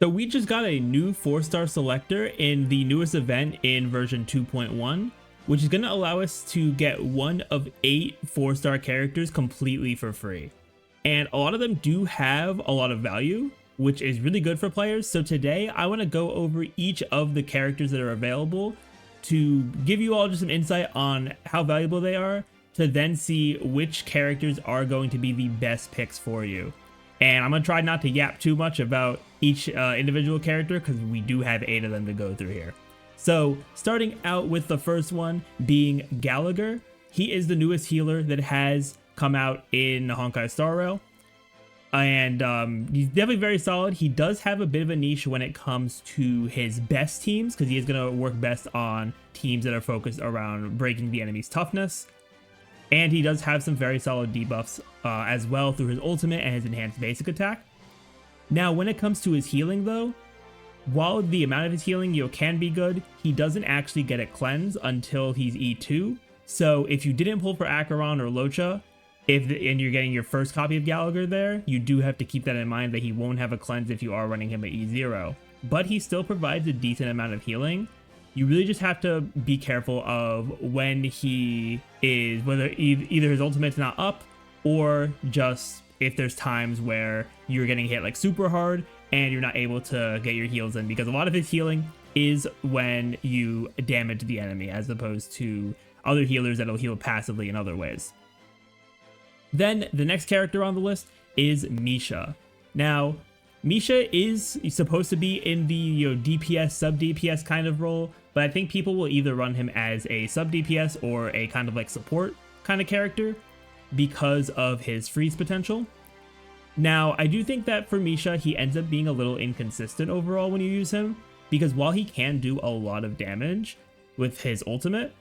So we just got a new 4-star selector in the newest event in version 2.1, which is going to allow us to get one of 8 4-star characters completely for free. And a lot of them do have a lot of value, which is really good for players. So today I want to go over each of the characters that are available to give you all just some insight on how valuable they are, to then see which characters are going to be the best picks for you. And I'm going to try not to yap too much about each individual character because we do have 8 of them to go through here. So starting out with the first one being Gallagher. He is the newest healer that has come out in Honkai Star Rail. And he's definitely very solid. He does have a bit of a niche when it comes to his best teams because he is going to work best on teams that are focused around breaking the enemy's toughness. And he does have some very solid debuffs as well through his ultimate and his enhanced basic attack. Now, when it comes to his healing though, while the amount of his healing can be good, he doesn't actually get a cleanse until he's E2. So if you didn't pull for Acheron or Locha, and you're getting your first copy of Gallagher there, you do have to keep that in mind that he won't have a cleanse if you are running him at E0. But he still provides a decent amount of healing. You really just have to be careful of when he is, whether either his ultimate's not up or just if there's times where you're getting hit like super hard and you're not able to get your heals in, because a lot of his healing is when you damage the enemy as opposed to other healers that'll heal passively in other ways. Then the next character on the list is Misha. Now, Misha is supposed to be in the DPS, sub-DPS kind of role, but I think people will either run him as a sub-DPS or a kind of like support kind of character because of his freeze potential. Now, I do think that for Misha, he ends up being a little inconsistent overall when you use him, because while he can do a lot of damage with his ultimate,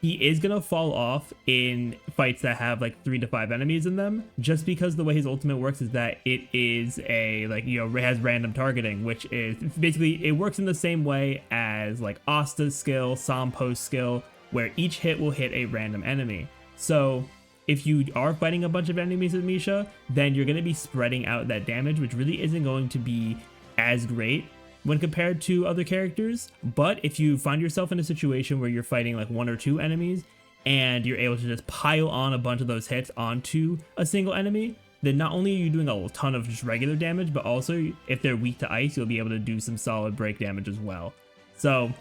he is going to fall off in fights that have like 3 to 5 enemies in them, just because the way his ultimate works is that it is it has random targeting, which is basically, it works in the same way as like Asta's skill, Sampo's skill, where each hit will hit a random enemy. So if you are fighting a bunch of enemies with Misha, then you're going to be spreading out that damage, which really isn't going to be as great when compared to other characters. But if you find yourself in a situation where you're fighting like 1 or 2 enemies and you're able to just pile on a bunch of those hits onto a single enemy, then not only are you doing a ton of just regular damage, but also if they're weak to ice, you'll be able to do some solid break damage as well. So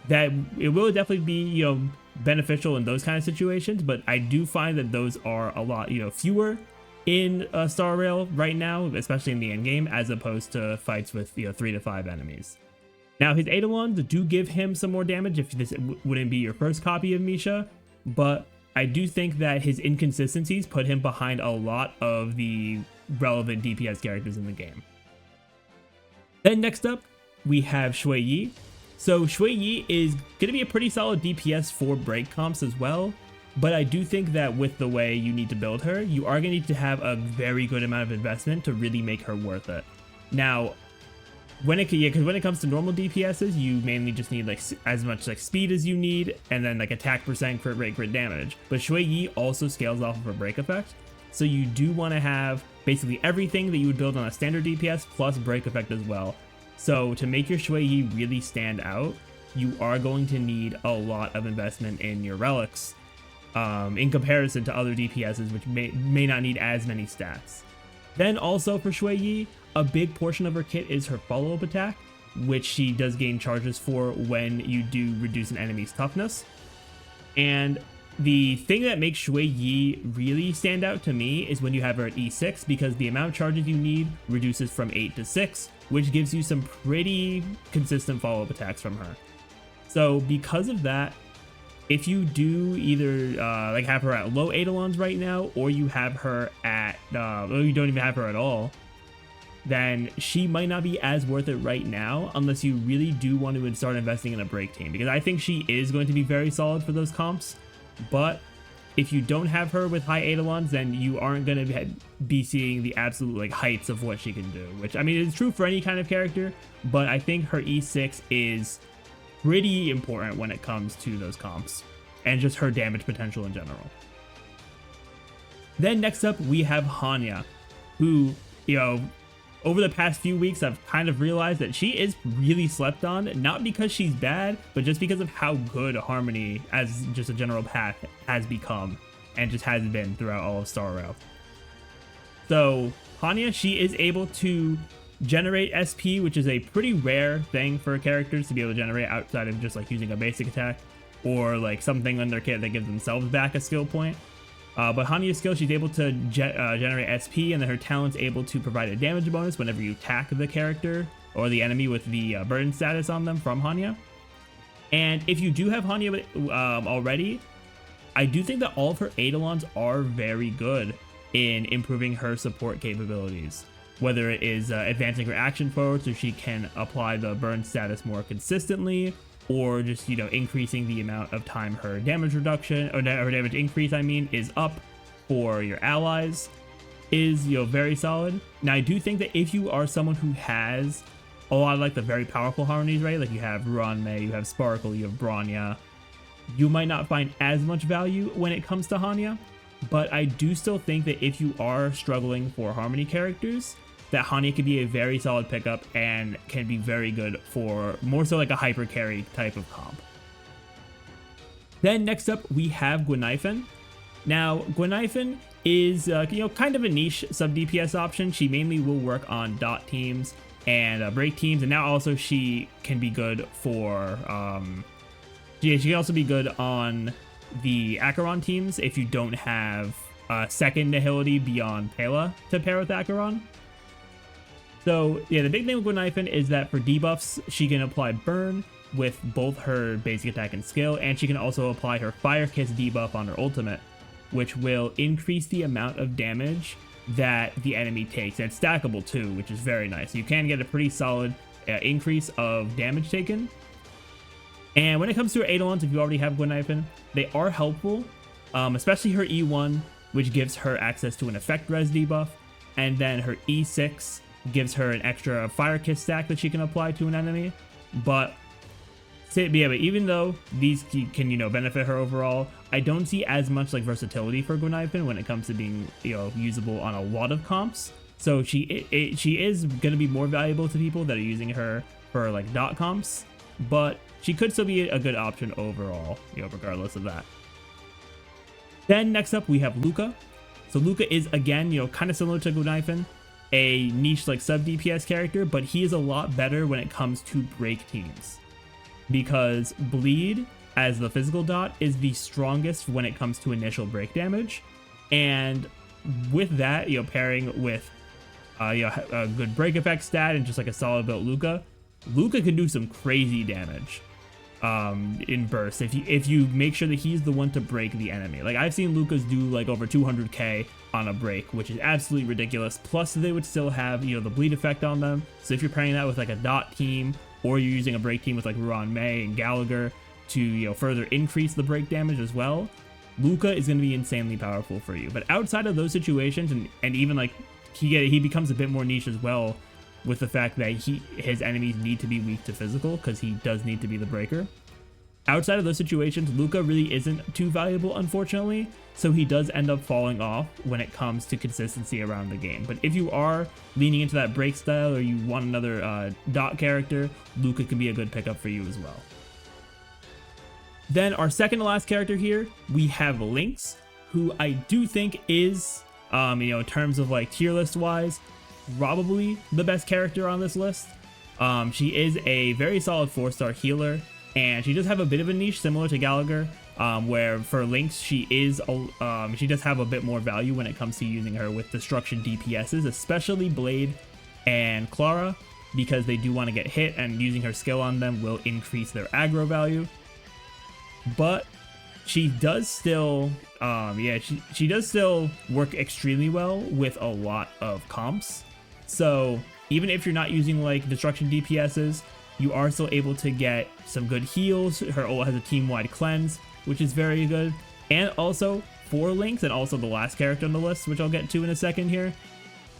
that it will definitely be beneficial in those kind of situations, but I do find that those are a lot fewer in Star Rail right now, especially in the end game, as opposed to fights with 3 to 5 enemies. Now, his Eidolons do give him some more damage if this wouldn't be your first copy of Misha, but I do think that his inconsistencies put him behind a lot of the relevant DPS characters in the game. Then next up, we have Xueyi. So Xueyi is going to be a pretty solid DPS for break comps as well. But I do think that with the way you need to build her, you are going to need to have a very good amount of investment to really make her worth it. Now, when it comes to normal DPSs, you mainly just need like as much like speed as you need, and then like attack percent, crit rate, crit damage. But Xueyi also scales off of her break effect, so you do want to have basically everything that you would build on a standard DPS plus break effect as well. So to make your Xueyi really stand out, you are going to need a lot of investment in your relics, in comparison to other DPSs, which may not need as many stats. Then also for Xueyi, a big portion of her kit is her follow-up attack, which she does gain charges for when you do reduce an enemy's toughness. And the thing that makes Xueyi really stand out to me is when you have her at E6, because the amount of charges you need reduces from 8 to 6, which gives you some pretty consistent follow-up attacks from her. So because of that, if you do either have her at low Eidolons right now, or you have her at, or you don't even have her at all, then she might not be as worth it right now unless you really do want to start investing in a break team, because I think she is going to be very solid for those comps. But if you don't have her with high Eidolons, then you aren't going to be seeing the absolute heights of what she can do, which I mean is true for any kind of character, but I think her E6 is pretty important when it comes to those comps and just her damage potential in general. Then next up we have Hanya, who over the past few weeks, I've kind of realized that she is really slept on, not because she's bad, but just because of how good Harmony as just a general pack has become and just has been throughout all of Star Rail. So Hanya, she is able to generate SP, which is a pretty rare thing for characters to be able to generate outside of just like using a basic attack or like something on their kit that gives themselves back a skill point. But Hanya's skill, she's able to generate SP, and then her talent's able to provide a damage bonus whenever you attack the character or the enemy with the burden status on them from Hanya. And if you do have Hanya already, I do think that all of her Eidolons are very good in improving her support capabilities. Whether it is advancing her action forward so she can apply the burn status more consistently, or just, you know, increasing the amount of time her damage reduction, or her damage increase, I mean, is up for your allies, is, you know, very solid. Now, I do think that if you are someone who has a lot of like the very powerful harmonies, right? Like you have Ruanmei, you have Sparkle, you have Bronya, you might not find as much value when it comes to Hanya, but I do still think that if you are struggling for harmony characters, that Hanya could be a very solid pickup and can be very good for more so like a hyper carry type of comp. Then next up we have Guinaifen. Now Guinaifen is you know, kind of a niche sub DPS option. She mainly will work on dot teams and break teams, and now also she can be good for she can also be good on the Acheron teams if you don't have second nihility beyond Pela to pair with Acheron. So yeah, the big thing with Guinaifen is that for debuffs, she can apply burn with both her basic attack and skill, and she can also apply her Fire Kiss debuff on her ultimate, which will increase the amount of damage that the enemy takes. And it's stackable too, which is very nice. You can get a pretty solid increase of damage taken. And when it comes to her Eidolons, if you already have Guinaifen, they are helpful, especially her E1, which gives her access to an effect res debuff, and then her E6 gives her an extra Fire Kiss stack that she can apply to an enemy. But even though these can, you know, benefit her overall, I don't see as much like versatility for Guinaifen when it comes to being, you know, usable on a lot of comps. So she is going to be more valuable to people that are using her for like dot comps, but she could still be a good option overall, you know, regardless of that. Then next up we have Luka. So Luka is, again, you know, kind of similar to Guinaifen, a niche like sub DPS character, but he is a lot better when it comes to break teams, because bleed as the physical dot is the strongest when it comes to initial break damage. And with that, you know, pairing with you know, a good break effect stat and just like a solid built Luka can do some crazy damage in bursts if you make sure that he's the one to break the enemy. Like I've seen Lukas do like over 200k on a break, which is absolutely ridiculous. Plus they would still have, you know, the bleed effect on them. So if you're pairing that with like a dot team, or you're using a break team with like Ruanmei and Gallagher to, you know, further increase the break damage as well, Luka is going to be insanely powerful for you. But outside of those situations, and even like he becomes a bit more niche as well, with the fact that his enemies need to be weak to physical, because he does need to be the breaker. Outside of those situations, Luka really isn't too valuable, unfortunately, so he does end up falling off when it comes to consistency around the game. But if you are leaning into that break style, or you want another dot character, Luka can be a good pickup for you as well. Then our second to last character here, we have Lynx, who I do think is, you know, in terms of like tier list wise, probably the best character on this list. She is a very solid 4-star healer, and she does have a bit of a niche similar to Gallagher, where for Lynx she does have a bit more value when it comes to using her with destruction DPSs, especially Blade and Clara, because they do want to get hit, and using her skill on them will increase their aggro value. But she does still she does still work extremely well with a lot of comps. So even if you're not using like destruction DPSs, you are still able to get some good heals. Her ult has a team-wide cleanse, which is very good. And also for Lynx, and also the last character on the list, which I'll get to in a second here,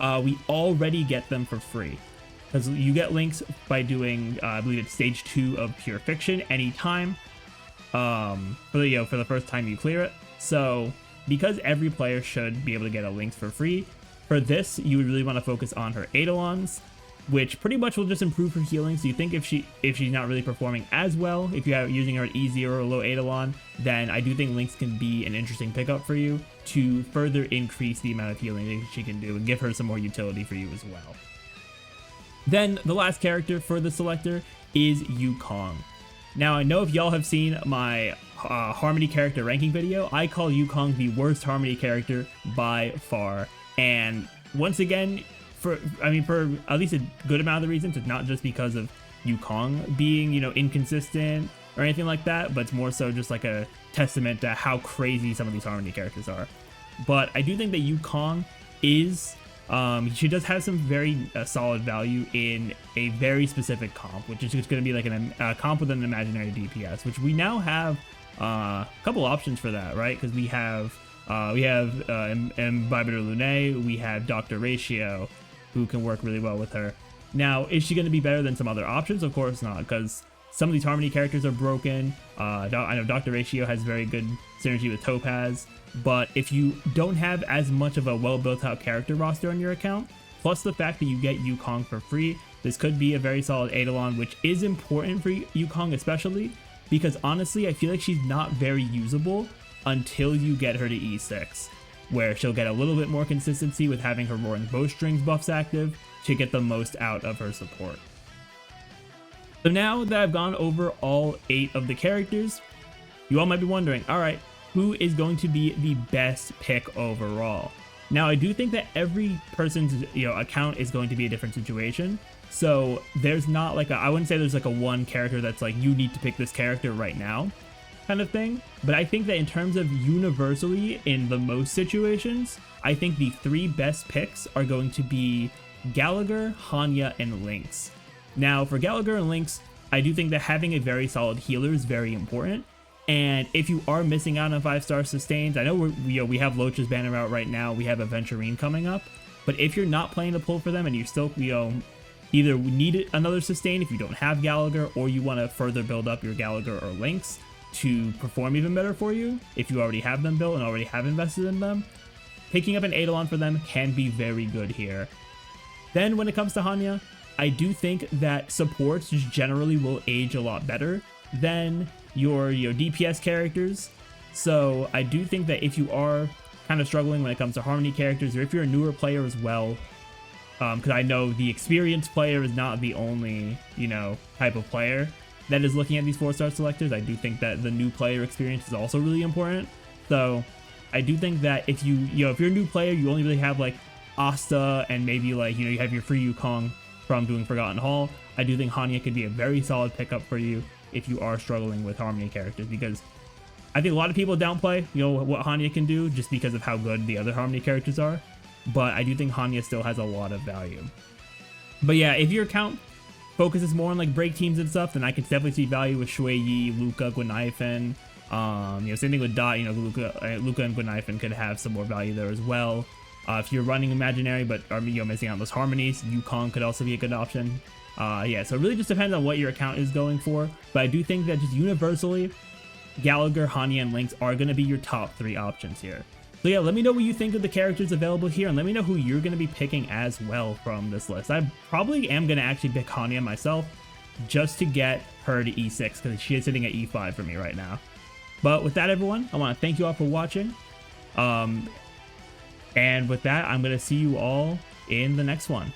we already get them for free, because you get Lynx by doing I believe it's stage 2 of Pure Fiction anytime for the first time you clear it. So because every player should be able to get a Lynx for free, For this, you would really want to focus on her Eidolons, which pretty much will just improve her healing. So you think if she's not really performing as well, if you're using her at easy or low Eidolon, then I do think Lynx can be an interesting pickup for you to further increase the amount of healing that she can do and give her some more utility for you as well. Then the last character for the selector is Yukong. Now I know if y'all have seen my Harmony character ranking video, I call Yukong the worst Harmony character by far. And once again, for at least a good amount of the reasons, it's not just because of Yukong being, inconsistent or anything like that, but it's more so just like a testament to how crazy some of these Harmony characters are. But I do think that Yukong is, she does have some very solid value in a very specific comp, which is just going to be like a comp with an imaginary DPS, which we now have a couple options for that, right? Because we have Imbibitor Lune, we have Dr. Ratio, who can work really well with her. Now, is she going to be better than some other options? Of course not, because some of these Harmony characters are broken. I know Dr. Ratio has very good synergy with Topaz, but if you don't have as much of a well built out character roster on your account, plus the fact that you get Yukong for free, this could be a very solid Eidolon, which is important for Yukong especially, because honestly, I feel like she's not very usable until you get her to E6, where she'll get a little bit more consistency with having her Roaring Bowstrings buffs active to get the most out of her support. So now that I've gone over all 8 of the characters, you all might be wondering, alright, who is going to be the best pick overall? Now I do think that every person's account is going to be a different situation, so there's not like I wouldn't say there's like a one character that's like you need to pick this character right now kind of thing, but I think that in terms of universally in the most situations, I think the 3 best picks are going to be Gallagher, Hanya, and Lynx. Now for Gallagher and Lynx, I do think that having a very solid healer is very important, and if you are missing out on 5-star sustains, I know we have Loach's banner out right now, we have Aventurine coming up, but if you're not playing the pull for them and you still either need another sustain if you don't have Gallagher, or you want to further build up your Gallagher or Lynx to perform even better for you if you already have them built and already have invested in them, picking up an Eidolon for them can be very good here. Then when it comes to Hanya, I do think that supports just generally will age a lot better than your DPS characters. So I do think that if you are kind of struggling when it comes to Harmony characters, or if you're a newer player as well, because I know the experienced player is not the only type of player that is looking at these 4-star selectors. I do think that the new player experience is also really important. So I do think that if if you're a new player, you only really have like Asta and maybe like you have your free Yukong from doing Forgotten Hall, I do think Hanya could be a very solid pickup for you if you are struggling with Harmony characters, because I think a lot of people downplay what Hanya can do just because of how good the other Harmony characters are, but I do think Hanya still has a lot of value. But yeah, if your account focuses more on like break teams and stuff, then I can definitely see value with Xueyi, Luka, Guinaifen. Same thing with Dot. Luka and Guinaifen could have some more value there as well. If you're running Imaginary but are missing out on those Harmonies, Yukong could also be a good option. Yeah, so it really just depends on what your account is going for. But I do think that just universally, Gallagher, Hanya, and Lynx are going to be your top 3 options here. So yeah, let me know what you think of the characters available here, and let me know who you're going to be picking as well from this list. I probably am going to actually pick Hanya myself, just to get her to E6, because she is sitting at E5 for me right now. But with that, everyone, I want to thank you all for watching. And with that, I'm going to see you all in the next one.